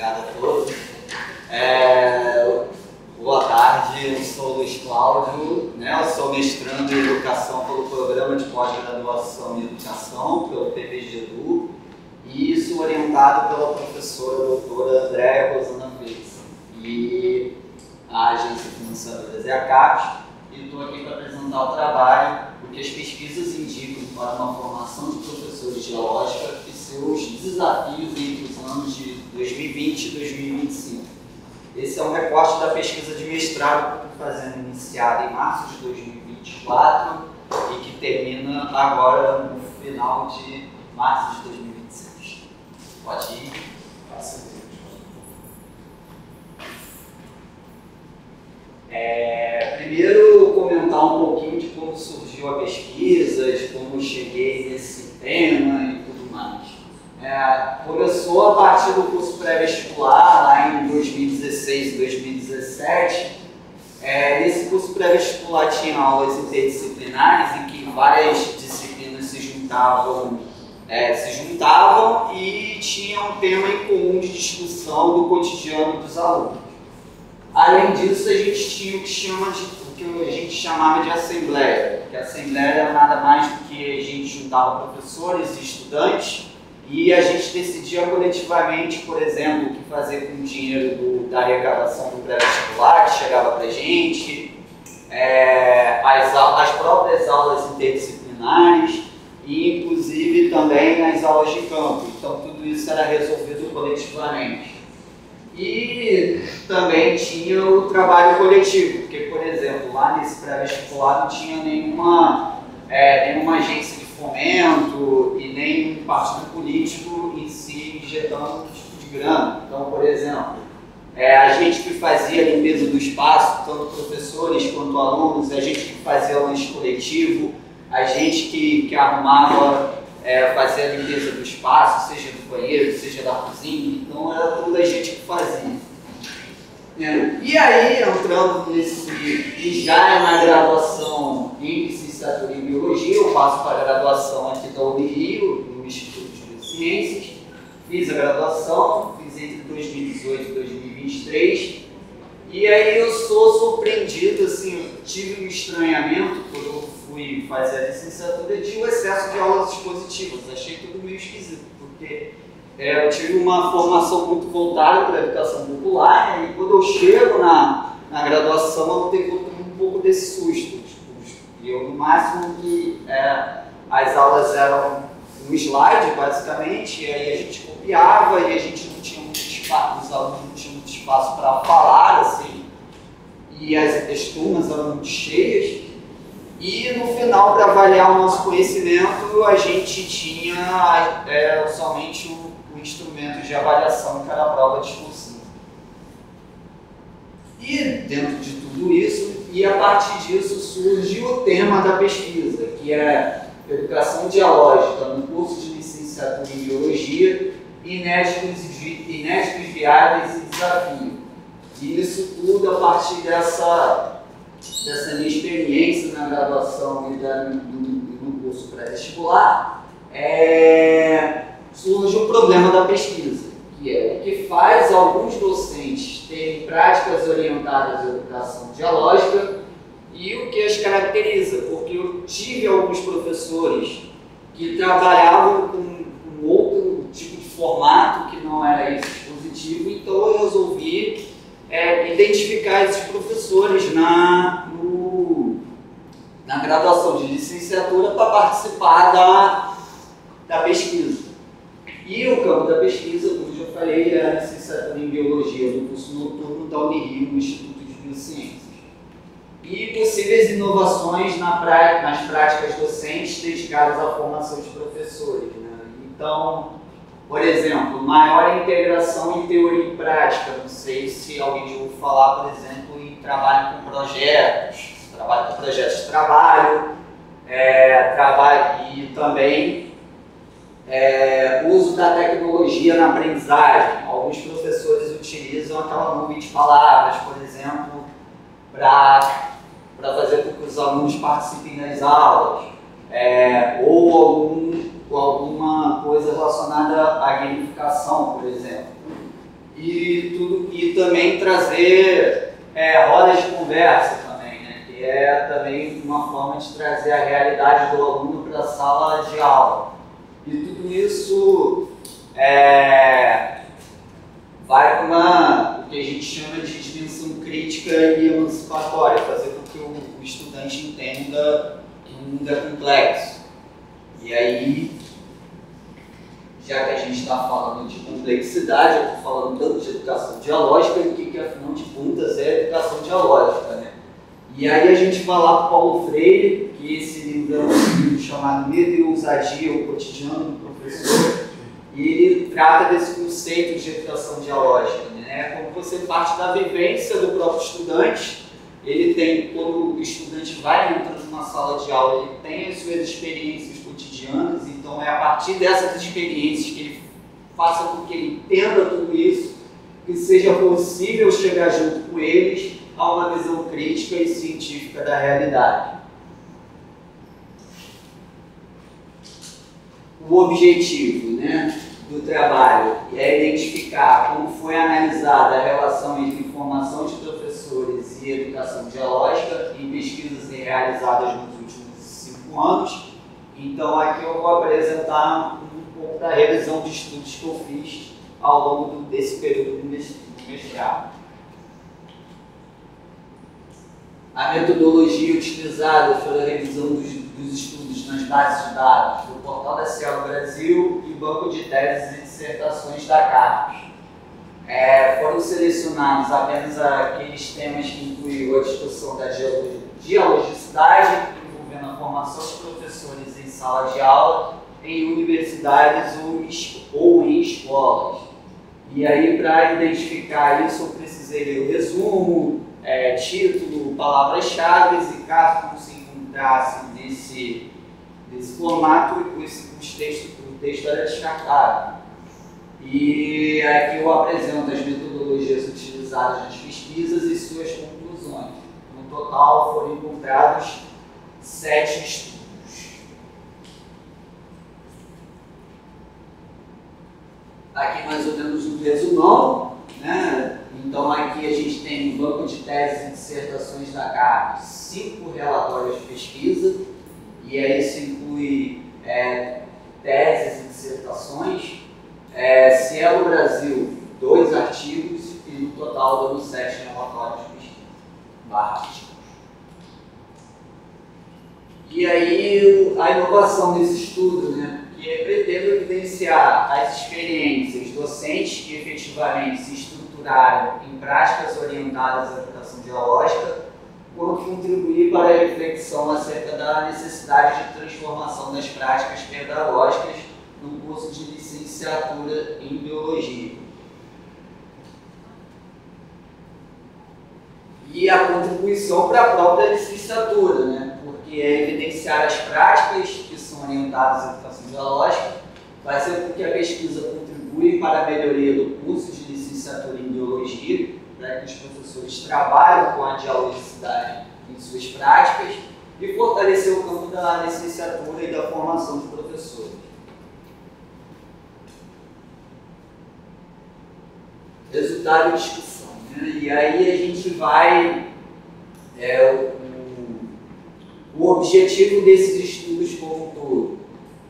Obrigado a todos. Boa tarde, eu sou o Luiz Cláudio, eu sou mestrando em Educação pelo Programa de Pós-Graduação em Educação, pelo PPG-Edu, e sou orientado pela professora doutora Andréa Rosana Félix e a agência financiadora Zé Cap, e estou aqui para apresentar o trabalho, o que as pesquisas indicam para uma formação de professores de lógica e seus desafios entre os anos de 2020 e 2025. Esse é um recorte da pesquisa de mestrado que estou fazendo, iniciada em março de 2024 e que termina agora no final de março de 2026. Pode ir? Primeiro, comentar um pouquinho de como surgiu a pesquisa, de como eu cheguei nesse tema e tudo mais. Começou a partir do curso pré-vestibular, lá em 2016 e 2017. Nesse curso pré-vestibular tinha aulas interdisciplinares em que várias disciplinas se juntavam e tinha um tema em comum de discussão do cotidiano dos alunos. Além disso, a gente tinha o que a gente chamava de assembleia, que a assembleia era nada mais do que a gente juntava professores e estudantes e a gente decidia coletivamente, por exemplo, o que fazer com o dinheiro da arrecadação do pré-vestibular que chegava para a gente, as próprias aulas interdisciplinares e, inclusive, também as aulas de campo. Então, tudo isso era resolvido coletivamente. E também tinha o trabalho coletivo, porque, por exemplo, lá nesse pré-vestibular não tinha nenhuma agência de fomento e nem um partido político em si injetando um tipo de grana. Então, por exemplo, a gente que fazia a limpeza do espaço, tanto professores quanto alunos, a gente que fazia lanche coletivo, a gente que arrumava, fazia a limpeza do espaço, seja do banheiro, seja da cozinha, então era tudo a gente que fazia. E aí, entrando e já na graduação em licenciatura em Biologia, eu passo para a graduação aqui da Unirio, no Instituto de Biociências, fiz a graduação, fiz entre 2018 e 2023, e aí eu sou surpreendido, assim, tive um estranhamento quando eu fui fazer a licenciatura de o excesso de aulas expositivas, achei tudo meio esquisito, porque eu tive uma formação muito voltada para a educação popular, e quando eu chego na graduação eu tenho um pouco desse susto. Eu, no máximo, que as aulas eram um slide, basicamente, e aí a gente copiava e a gente não tinha muito espaço, os alunos não tinham muito espaço para falar, assim, e as turmas eram muito cheias. E no final, para avaliar o nosso conhecimento, a gente tinha somente o instrumento de avaliação, que era a prova discursiva. E dentro de tudo isso, e a partir disso, surge o tema da pesquisa, que é Educação Dialógica no curso de licenciatura em Biologia, inéditos viáveis e desafio. E isso tudo a partir dessa minha experiência na graduação e no curso pré-vestibular, surge o problema da pesquisa, que é o que faz alguns docentes terem práticas orientadas à educação dialógica e o que as caracteriza, porque eu tive alguns professores que trabalhavam com outro tipo de formato que não era esse dispositivo, então eu resolvi identificar esses professores na graduação de licenciatura para participar da pesquisa. E o campo da pesquisa, como eu falei, é a licenciatura em Biologia do curso noturno da Unirio, no Instituto de Biociências. E possíveis inovações nas práticas docentes dedicadas à formação de professores. Então, por exemplo, maior integração em teoria e prática. Não sei se alguém já ouviu falar, por exemplo, em trabalho com projetos de trabalho, e também uso da tecnologia na aprendizagem. Alguns professores utilizam aquela nuvem de palavras, por exemplo, para fazer com que os alunos participem das aulas, ou alguma coisa relacionada à gamificação, por exemplo. e também trazer rodas de conversa também, né? Que é também uma forma de trazer a realidade do aluno para a sala de aula. E tudo isso vai para o que a gente chama de dimensão crítica e emancipatória, fazer com que o estudante entenda que o mundo é complexo. E aí, já que a gente está falando de complexidade, eu estou falando tanto de educação dialógica, e o que afinal de contas é educação dialógica, né? E aí a gente vai lá para Paulo Freire, que esse livro é um livro chamado Medo e Ousadia, o Cotidiano do Professor, e ele trata desse conceito de educação dialógica, né? Como você parte da vivência do próprio estudante. Ele tem, quando o estudante vai entrando numa sala de aula, ele tem as suas experiências cotidianas, então é a partir dessas experiências que ele faça com que ele entenda tudo isso, que seja possível chegar junto com eles a uma visão crítica e científica da realidade. O objetivo, né, do trabalho é identificar como foi analisada a relação entre formação de professores e educação dialógica em pesquisas realizadas nos últimos 5 anos. Então aqui eu vou apresentar um pouco da revisão de estudos que eu fiz ao longo desse período do mestrado. A metodologia utilizada foi a revisão dos estudos nas bases de dados do Portal da Cielo Brasil e Banco de Teses e Dissertações da CAPES. Foram selecionados apenas aqueles temas que incluíam a discussão da dialogicidade, envolvendo a formação de professores em sala de aula, em universidades ou em escolas. E aí, para identificar isso, eu precisei ler o resumo, título, palavras-chave, e caso não se encontrasse nesse formato, o texto era descartado. E aqui eu apresento as metodologias utilizadas nas pesquisas e suas conclusões. No total foram encontrados 7 estudos. Aqui mais ou menos um resumão, né? Então aqui a gente tem no banco de teses e dissertações da CAPES 5 relatórios de pesquisa, e aí isso inclui teses e dissertações, Cielo Brasil 2 artigos e no total dando 7 relatórios de pesquisa artigos. E aí a inovação desse estudo, né? Que pretende evidenciar as experiências docentes que efetivamente se estruturaram em práticas orientadas à educação dialógica, quanto contribuir para a reflexão acerca da necessidade de transformação das práticas pedagógicas no curso de licenciatura em Biologia. E a contribuição para a própria licenciatura, né? Porque é evidenciar as práticas que são orientadas à educação dialógica, vai ser com que a pesquisa contribui para a melhoria do curso de licenciatura em Biologia, para que os professores trabalhem com a dialogicidade em suas práticas e fortalecer o campo da licenciatura e da formação de professores. Resultado de discussão, né? E aí a gente vai... o objetivo desses estudos como um todo.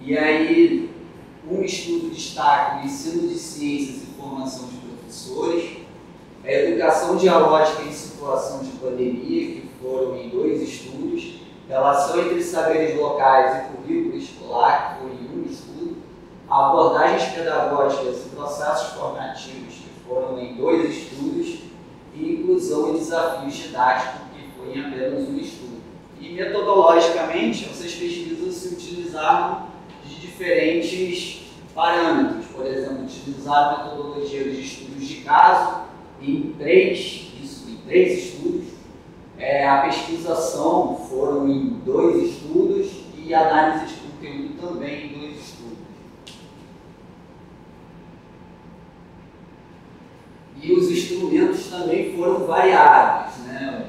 E aí, um estudo destaca o ensino de ciências e formação de professores, a educação dialógica em situação de pandemia, que foram em 2 estudos, relação entre saberes locais e currículo escolar, que foi em 1 estudo, abordagens pedagógicas e processos formativos, que foram em 2 estudos, e inclusão e desafios didáticos, que foi em apenas 1 estudo. E metodologicamente, essas pesquisas se utilizaram de diferentes parâmetros. Por exemplo, utilizaram a metodologia de estudos de caso em 3 estudos. A pesquisação foram em 2 estudos e a análise de conteúdo também em 2 estudos. E os instrumentos também foram variados, né?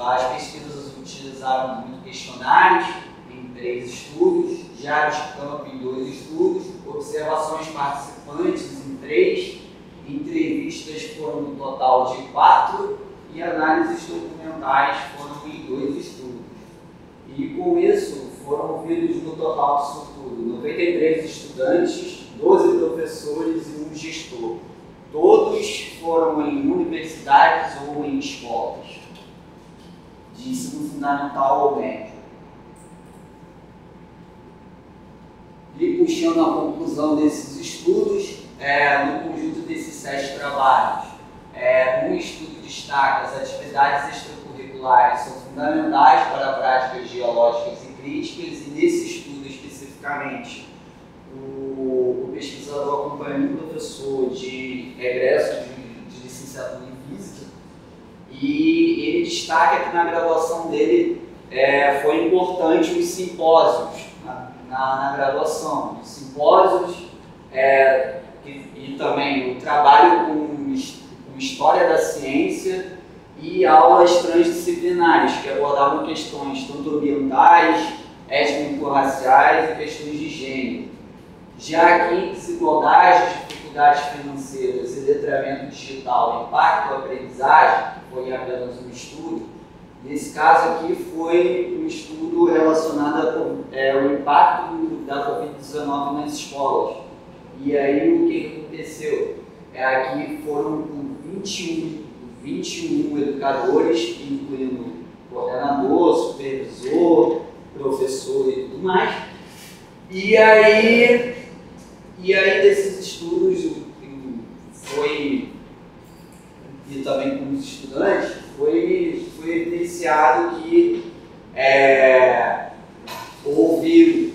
As pesquisas utilizaram muito questionários em 3 estudos, diários de campo em 2 estudos, observações participantes em 3, entrevistas entrevistas foram no total de 4 e análises documentais foram em 2 estudos. E com isso foram ouvidos no total disso tudo 93 estudantes, 12 professores e um gestor. Todos foram em universidades ou em escolas de ensino fundamental ou médio. E puxando a conclusão desses estudos, no conjunto desses 7 trabalhos, um estudo destaca as atividades extracurriculares são fundamentais para práticas geológicas e críticas, e nesse estudo especificamente, o pesquisador acompanha um professor de egresso de licenciatura em Física, e ele destaca que na graduação dele foi importante os simpósios na graduação, os simpósios e também o trabalho com História da Ciência e aulas transdisciplinares que abordavam questões tanto ambientais, étnico-raciais e questões de gênero. Já que desigualdades, dificuldades financeiras e letramento digital impactam a aprendizagem, que foi apenas um estudo, nesse caso aqui foi um estudo relacionado ao impacto da Covid-19 nas escolas. E aí o que aconteceu? Aqui foram 21 educadores, incluindo coordenador, supervisor, professor e tudo mais. E aí desses estudos e também com os estudantes, foi evidenciado que houve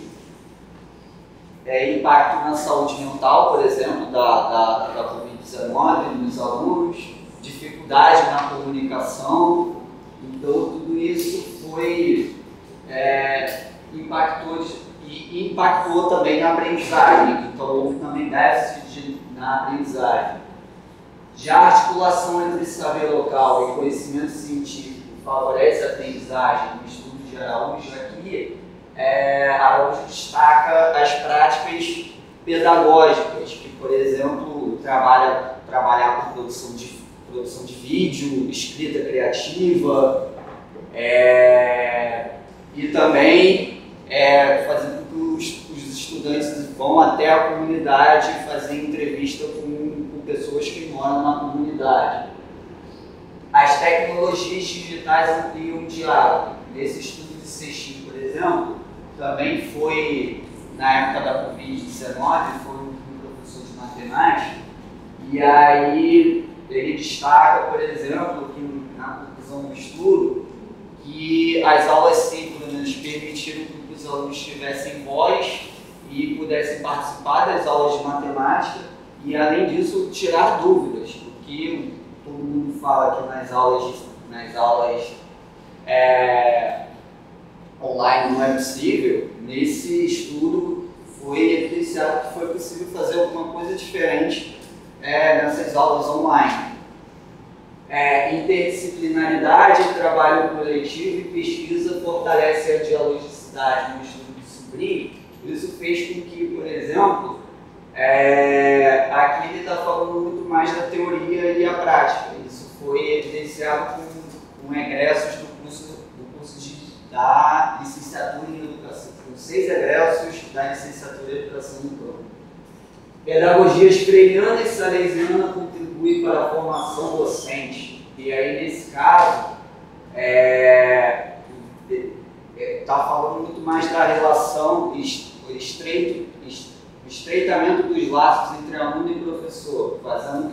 impacto na saúde mental, por exemplo, da Covid-19 nos alunos, dificuldade na comunicação. Então tudo isso impactou também na aprendizagem, então houve também déficit na aprendizagem. Já a articulação entre saber local e conhecimento científico favorece a aprendizagem no estudo de Araújo. Aqui, Araújo destaca as práticas pedagógicas, que, por exemplo, trabalhar com produção de vídeo, escrita criativa, e também fazendo com que os estudantes vão até a comunidade fazer entrevista com pessoas que moram na comunidade. As tecnologias digitais ampliam o diálogo. Nesse estudo de Sextim, por exemplo, também foi, na época da Covid-19, foi um professor de matemática, e aí ele destaca, por exemplo, que na conclusão do estudo, que as aulas síncronas permitiram que os alunos tivessem voz e pudessem participar das aulas de matemática, e além disso tirar dúvidas, porque todo mundo fala que nas aulas online não é possível. Nesse estudo foi evidenciado que foi possível fazer alguma coisa diferente nessas aulas online. Interdisciplinaridade, trabalho coletivo e pesquisa fortalece a dialogicidade no estudo de Sobrinho. Isso fez com que, por exemplo, aqui ele está falando muito mais da teoria e a prática. Isso foi evidenciado com egressos do curso da licenciatura em educação, com 6 egressos da licenciatura em educação no campo. Pedagogias freiriana e salesiana contribuem para a formação docente. E aí, nesse caso, está falando muito mais da relação estreitamento dos laços entre aluno e professor, fazendo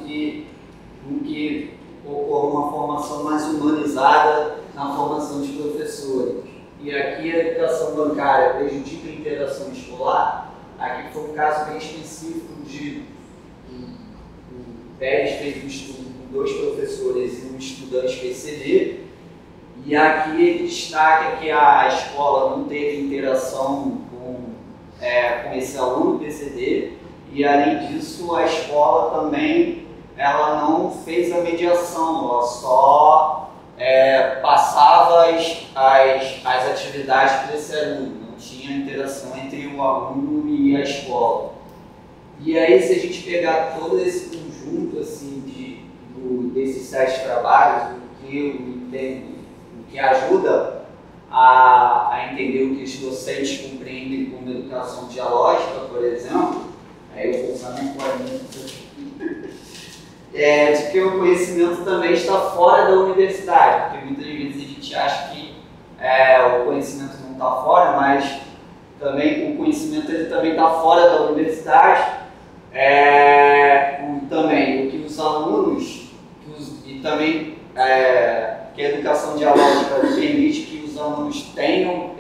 com que ocorra uma formação mais humanizada na formação de professores. E aqui a educação bancária prejudica a interação escolar. Aqui foi um caso bem específico o Pérez fez um estudo com 2 professores e um estudante PCD, e aqui ele destaca que a escola não teve interação com esse aluno PCD, e além disso a escola também não fez a mediação, ela só passava as atividades para esse aluno, não tinha interação entre o aluno e a escola. E aí, se a gente pegar todo esse conjunto assim, de esses 7 trabalhos, o que ajuda a entender o que os docentes compreendem como educação dialógica, por exemplo, aí eu vou usar minha colinha de que o conhecimento também está fora da universidade, porque muitas vezes a gente acha que o conhecimento não está fora, mas também o conhecimento ele também está fora da universidade, também o que os alunos, e também que a educação dialógica permite que os alunos tenham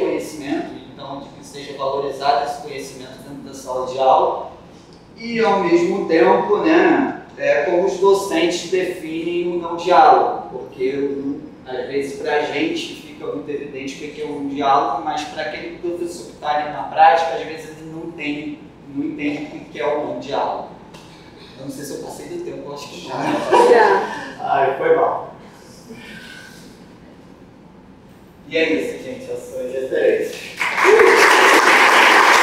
conhecimento, então de que seja valorizado esse conhecimento dentro da sala de aula, e ao mesmo tempo, né, como os docentes definem o não diálogo, porque às vezes para a gente fica muito evidente o que é um diálogo, mas para aquele professor que está ali na prática, às vezes ele não entende o que é o não diálogo. Eu não sei se eu passei do tempo, eu acho que não. Ai, foi mal. E é isso, gente.